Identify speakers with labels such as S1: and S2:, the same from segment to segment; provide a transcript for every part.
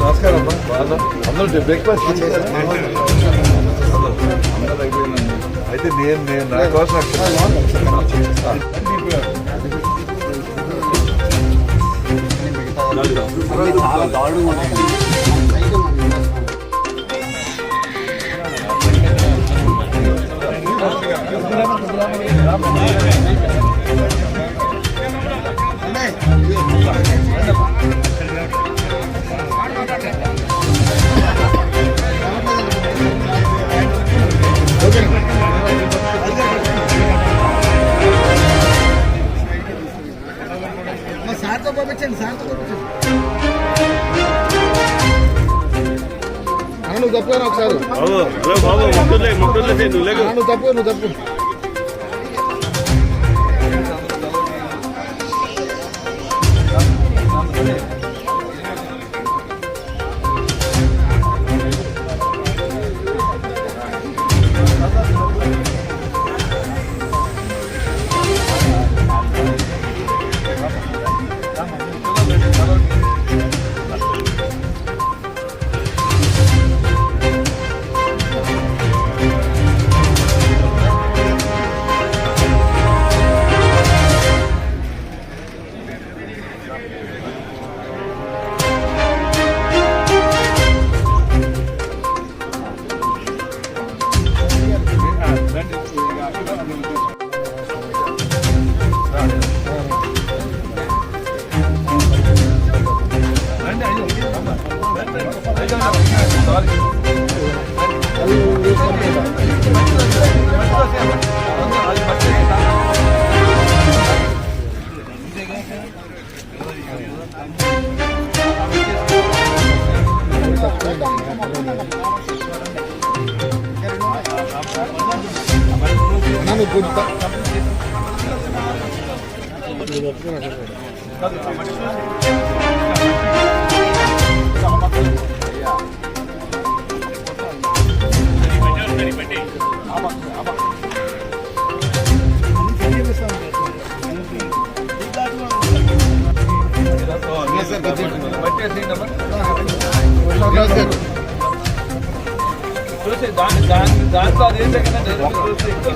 S1: నమస్కారం అమ్మా. బాగా అందరూ బ్రేక్ఫాస్ట్ అయిపోయిందండి. అయితే నేను నా కోసం
S2: చాలా దారుణంగా ఉన్నాయండి. సార్తో పంపించండి, సార్తో పంపించండి. నువ్వు తప్పుగా ఒకసారి నువ్వు తప్పు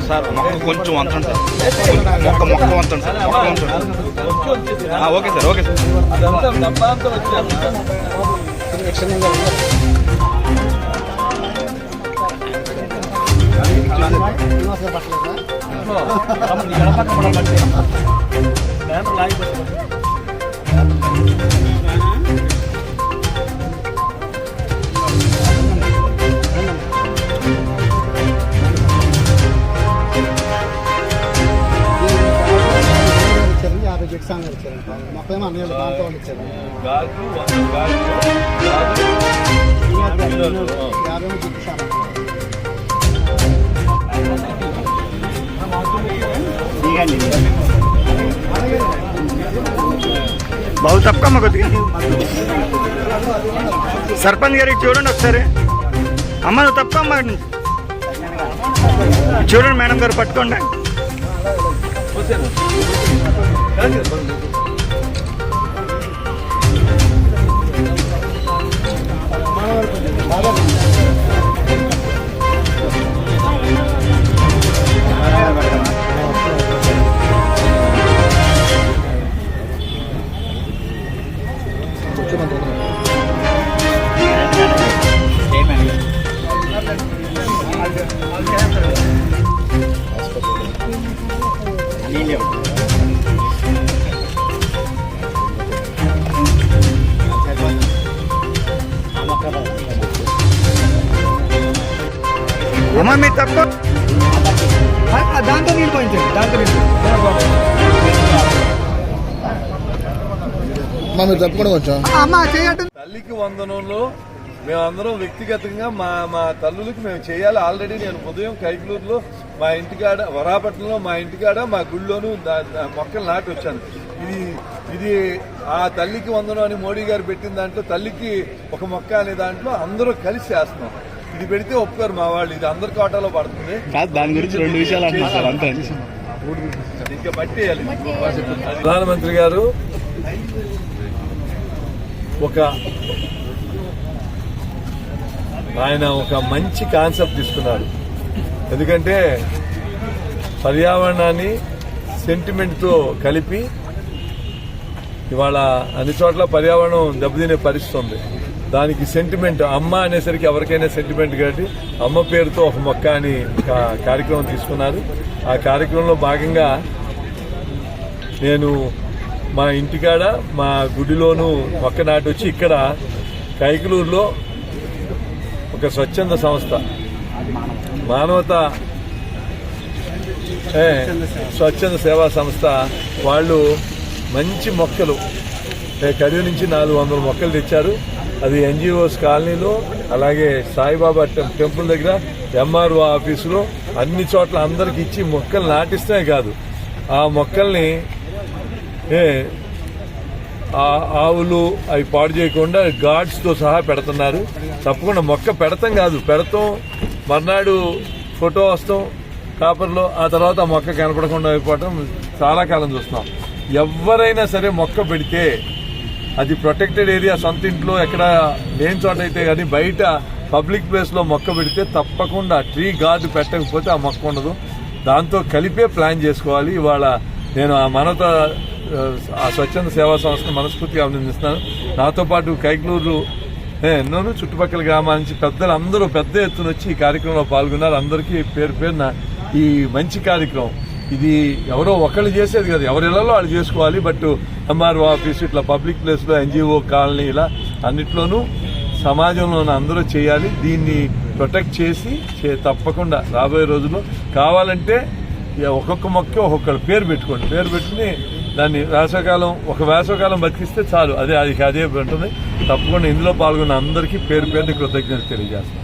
S3: సార్ మొక్క కొంచెం వంచండి సార్, మొక్క వంచండి సార్, మొక్క వంచండి. Okay sir, okay sir.
S2: మొక్కమో అన్ని దాంతో వాళ్ళు ఇచ్చారు. 50 చూపించాను.
S3: బాబు తప్పకమ్మా కొద్దిగా. సర్పంచ్ గారికి చూడండి ఒకసారి. అమ్మ నువ్వు తప్పమ్మా చూడండి, మేడం గారు పట్టుకోండి. అమ్మ మీ తప్ప దాంతో నీళ్ళు పోయించండి, దాంతో
S1: తల్లికి వందనంలో మేమందరం వ్యక్తిగతంగా మా తల్లులకి మేము చేయాలి. ఆల్రెడీ నేను ఉదయం కైకలూరులో మా ఇంటికాడ, వరాపట్నంలో మా ఇంటికాడ, మా గుళ్ళోనూ మొక్కలు నాటి వచ్చాను. ఇది ఇది ఆ తల్లికి వందనం అని మోడీ గారు పెట్టిన దాంట్లో తల్లికి ఒక మొక్క అనే దాంట్లో అందరూ కలిసి చేస్తున్నాం. ఇది పెడితే ఒప్పుకోరు మా వాళ్ళు, ఇది అందరి కోటాలో పడుతుంది.
S3: దాని గురించి 2 విషయాలు అంటున్నారు అంతే.
S1: ఇంకా పట్టేయాలి. ప్రధానమంత్రి గారు ఆయన ఒక మంచి కాన్సెప్ట్ తీసుకున్నారు. ఎందుకంటే పర్యావరణాన్ని సెంటిమెంట్తో కలిపి ఇవాళ అన్ని చోట్ల పర్యావరణం దెబ్బతినే పరిస్థితి ఉంది. దానికి సెంటిమెంట్ అమ్మ అనేసరికి ఎవరికైనా సెంటిమెంట్ కాబట్టి అమ్మ పేరుతో ఒక మొక్క అని ఒక కార్యక్రమం తీసుకున్నారు. ఆ కార్యక్రమంలో భాగంగా నేను మా ఇంటికాడ మా గుడిలోనూ మొక్క నాటి వచ్చి ఇక్కడ కైకలూరులో ఒక స్వచ్ఛంద సంస్థ స్వచ్ఛంద సేవా సంస్థ వాళ్ళు మంచి మొక్కలు కడివి నుంచి 400 మొక్కలు తెచ్చారు. అది ఎన్జిఓస్ కాలనీలో, అలాగే సాయిబాబా టెంపుల్ దగ్గర, ఎంఆర్ఓ ఆఫీసులో అన్ని చోట్ల అందరికి ఇచ్చి మొక్కలు నాటిస్తే కాదు, ఆ మొక్కల్ని ఆవులు అవి పాడు చేయకుండా గార్డ్స్తో సహా పెడుతున్నారు. తప్పకుండా మొక్క పెడతాం కాదు, పెడతాం మర్నాడు ఫోటో వస్తాం పేపర్లో, ఆ తర్వాత ఆ మొక్క కనపడకుండా అయిపోవటం చాలా కాలం చూస్తున్నాం. ఎవరైనా సరే మొక్క పెడితే అది ప్రొటెక్టెడ్ ఏరియా, సొంత ఇంట్లో ఎక్కడ లేని చోట అయితే కానీ బయట పబ్లిక్ ప్లేస్లో మొక్క పెడితే తప్పకుండా ట్రీ గార్డు పెట్టకపోతే ఆ మొక్క ఉండదు. దాంతో కలిపే ప్లాన్ చేసుకోవాలి. ఇవాళ నేను ఆ స్వచ్ఛంద సేవా సంస్థను మనస్ఫూర్తిగా అభినందిస్తున్నాను. నాతో పాటు కైకలూరు ఎన్నోను చుట్టుపక్కల గ్రామాల నుంచి పెద్దలు అందరూ పెద్ద ఎత్తున వచ్చి ఈ కార్యక్రమంలో పాల్గొన్నారు. అందరికీ పేరు పేరున ఈ మంచి కార్యక్రమం ఇది ఎవరో ఒకళ్ళు చేసేది కదా, ఎవరి ఇళ్లలో వాళ్ళు చేసుకోవాలి. బట్ ఎంఆర్ఓ ఆఫీసు ఇట్లా పబ్లిక్ ప్లేస్లో, ఎన్జిఓ కాలనీ ఇలా అన్నిట్లోనూ సమాజంలో అందరూ చేయాలి. దీన్ని ప్రొటెక్ట్ చేసి తప్పకుండా రాబోయే రోజుల్లో కావాలంటే ఒక్కొక్క మొక్క ఒక్కొక్కరు పేరు పెట్టుకోండి. పేరు పెట్టుకుని దాన్ని వేసవకాలం బతికిస్తే చాలు. అదే ఉంటుంది. తప్పకుండా ఇందులో పాల్గొన్న అందరికీ పేరు కృతజ్ఞతలు తెలియజేస్తాను.